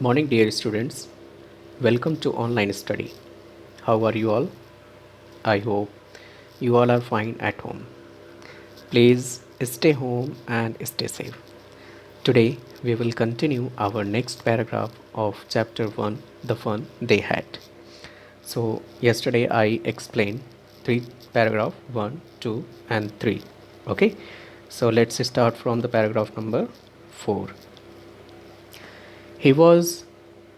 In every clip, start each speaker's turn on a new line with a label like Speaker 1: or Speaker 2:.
Speaker 1: Morning, dear students. Welcome to online study. How are you all? I hope you all are fine at home. Please stay home and stay safe. Today, we will continue our next paragraph of chapter 1, The Fun They Had. So, yesterday I explained three paragraph 1, 2, and 3. Okay, so let's start from the paragraph number 4. He was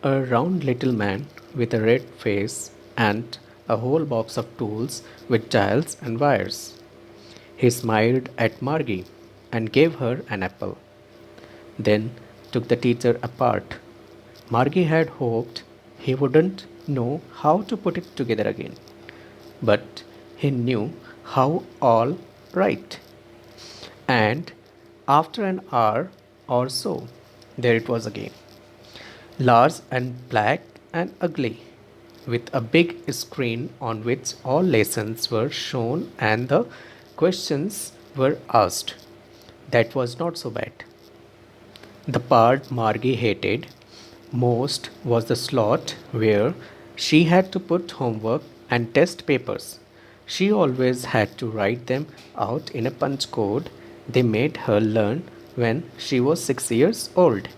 Speaker 1: a round little man with a red face and a whole box of tools with dials and wires. He smiled at Margie and gave her an apple, then took the teacher apart. Margie had hoped he wouldn't know how to put it together again, but he knew how all right. And after an hour or so, there it was again, large and black and ugly, with a big screen on which all lessons were shown and the questions were asked. That was not so bad. The part Margie hated most was the slot where she had to put homework and test papers. She always had to write them out in a punch code they made her learn when she was 6 years old,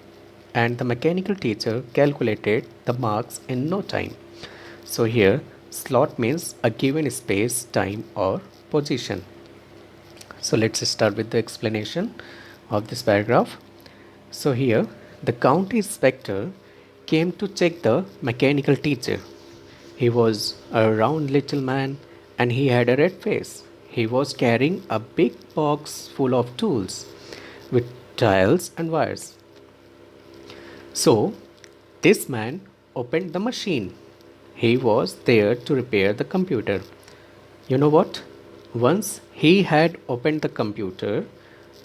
Speaker 1: and the mechanical teacher calculated the marks in no time. So, here slot means a given space, time, or position. So, let's start with the explanation of this paragraph. So, here the county inspector came to check the mechanical teacher. He was a round little man and he had a red face. He was carrying a big box full of tools with dials and wires. So, this man opened the machine. He was there to repair the computer. You know what? Once he had opened the computer,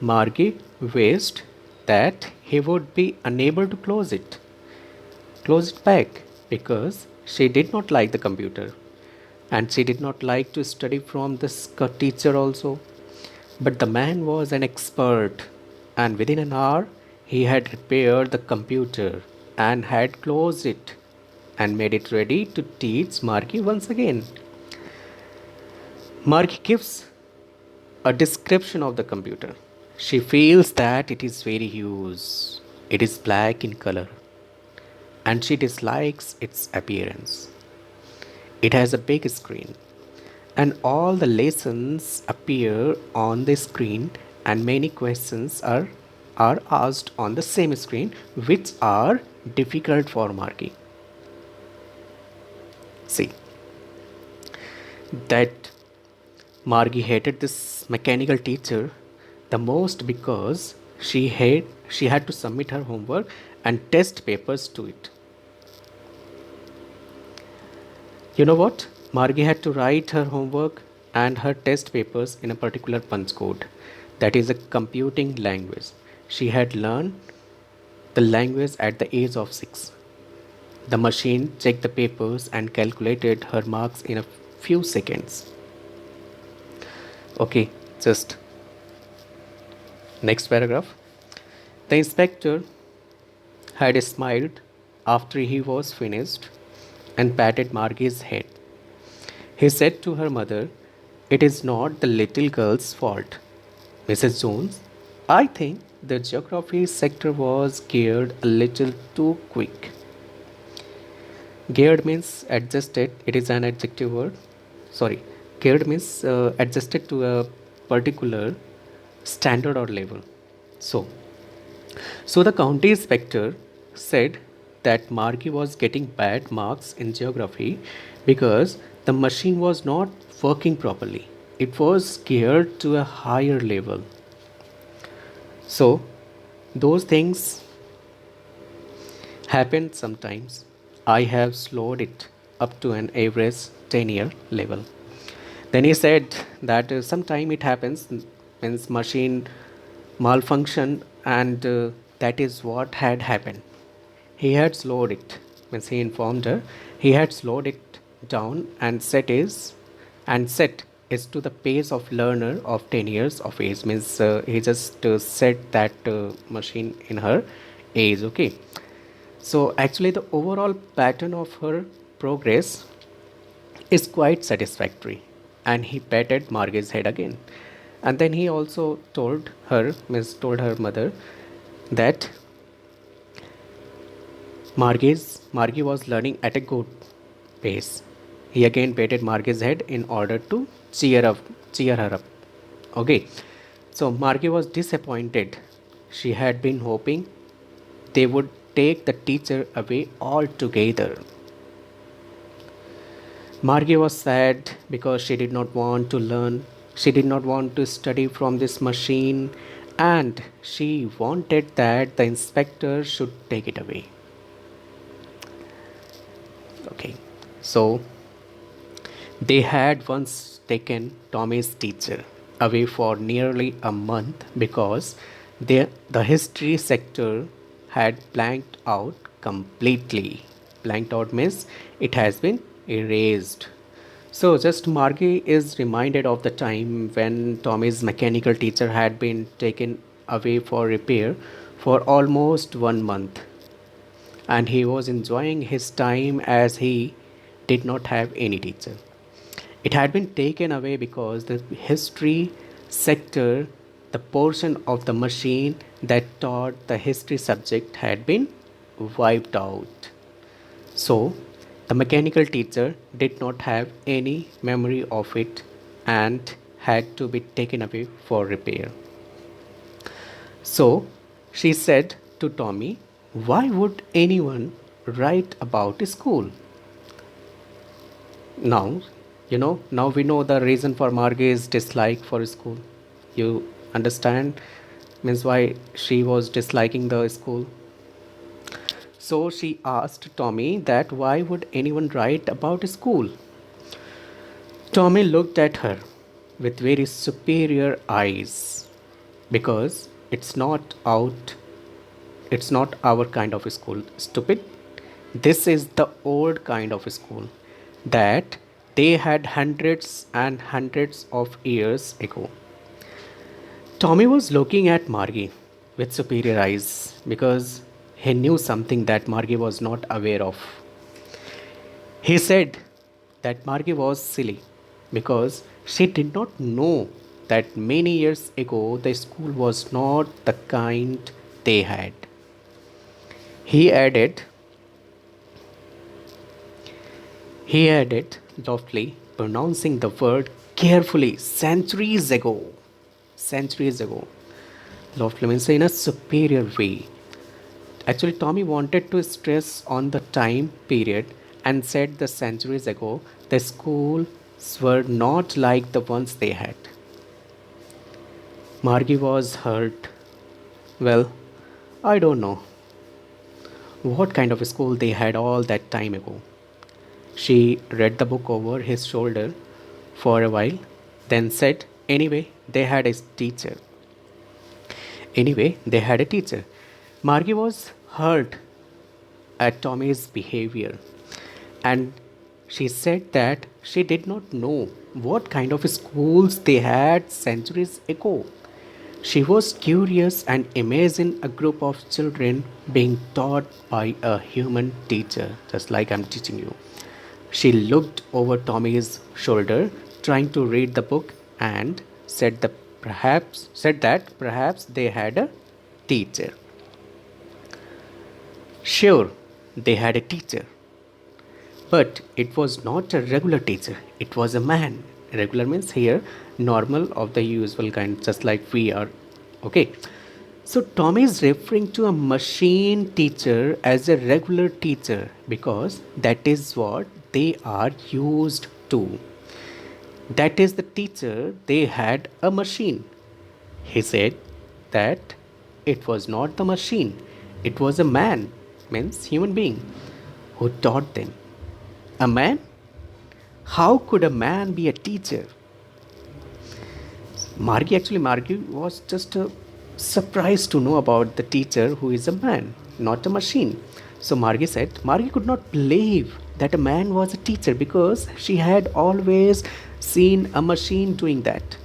Speaker 1: Margie wished that he would be unable to close it back, because she did not like the computer and she did not like to study from this teacher also. But the man was an expert, and within an hour he had repaired the computer and had closed it and made it ready to teach Margie once again. Margie gives a description of the computer. She feels that it is very huge. It is black in color and she dislikes its appearance. It has a big screen and all the lessons appear on the screen, and many questions are asked on the same screen, which are difficult for Margie. See, that Margie hated this mechanical teacher the most because she had to submit her homework and test papers to it. You know what? Margie had to write her homework and her test papers in a particular punch code. That is a computing language. She had learned the language at the age of 6. The machine checked the papers and calculated her marks in a few seconds. Okay, just next paragraph. The inspector had smiled after he was finished and patted Margie's head. He said to her mother, "It is not the little girl's fault, Mrs. Jones. I think the geography sector was geared a little too quick." Geared means adjusted, it is an adjective word. Sorry, geared means adjusted to a particular standard or level. So, so the county inspector said that Margie was getting bad marks in geography because the machine was not working properly. It was geared to a higher level. So, those things happen sometimes. I have slowed it up to an average 10-year level. Then he said that sometime it happens, means machine malfunction, and that is what had happened. He had slowed it, means he informed her, he had slowed it down and set is to the pace of learner of 10 years of age, means he just set that machine in her age. Okay, So actually the overall pattern of her progress is quite satisfactory. And he patted Margie's head again. And then he also told her, Miss told her mother that Margie was learning at a good pace. He again patted Margie's head in order to cheer her up. Okay. So Margie was disappointed. She had been hoping they would take the teacher away altogether. Margie was sad because she did not want to learn. She did not want to study from this machine, and she wanted that the inspector should take it away. Okay, so they had once taken Tommy's teacher away for nearly a month because the history sector had blanked out completely. Blanked out means it has been erased. So, just Margie is reminded of the time when Tommy's mechanical teacher had been taken away for repair for almost 1 month, and he was enjoying his time as he did not have any teacher. It had been taken away because the history sector, the portion of the machine that taught the history subject, had been wiped out. So, the mechanical teacher did not have any memory of it and had to be taken away for repair. So, she said to Tommy, "Why would anyone write about a school?" Now, now we know the reason for Margie's dislike for school. You understand? Means why she was disliking the school. So she asked Tommy that why would anyone write about school? Tommy looked at her with very superior eyes because it's not our kind of school. Stupid. This is the old kind of school that they had hundreds and hundreds of years ago. Tommy was looking at Margie with superior eyes because he knew something that Margie was not aware of. He said that Margie was silly because she did not know that many years ago the school was not the kind they had. He added, he added loftily, pronouncing the word carefully, centuries ago. Centuries ago. Loftily means in a superior way. Actually, Tommy wanted to stress on the time period and said the centuries ago the schools were not like the ones they had. Margie was hurt. Well, I don't know what kind of school they had all that time ago. She read the book over his shoulder for a while, then said, Anyway, they had a teacher. Anyway, they had a teacher. Margie was hurt at Tommy's behavior, and she said that she did not know what kind of schools they had centuries ago. She was curious and imagined a group of children being taught by a human teacher, just like I'm teaching you. She looked over Tommy's shoulder, trying to read the book, and said that perhaps they had a teacher. Sure, they had a teacher, but it was not a regular teacher. It was a man. Regular means here normal of the usual kind, just like we are. Okay. So Tommy is referring to a machine teacher as a regular teacher because that is what they are used to. That is the teacher, they had a machine. He said that it was not the machine, it was a man, means human being, who taught them. A man? How could a man be a teacher? Margie was just surprised to know about the teacher who is a man, not a machine. So Margie could not believe that a man was a teacher because she had always seen a machine doing that.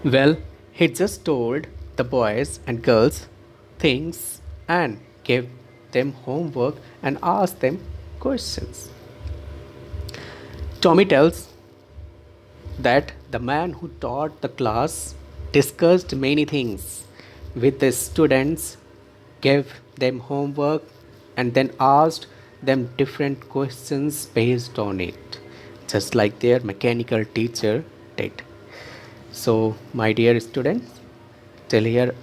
Speaker 1: Well, he just told the boys and girls things and gave them homework and asked them questions. Tommy tells that the man who taught the class discussed many things with the students, gave them homework, and then asked them different questions based on it, just like their mechanical teacher did. So, my dear students, till here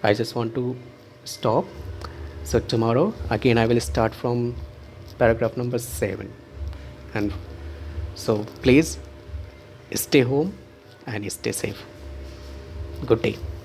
Speaker 1: I just want to stop. So, tomorrow again I will start from paragraph number 7. And so, please stay home and stay safe. Good day.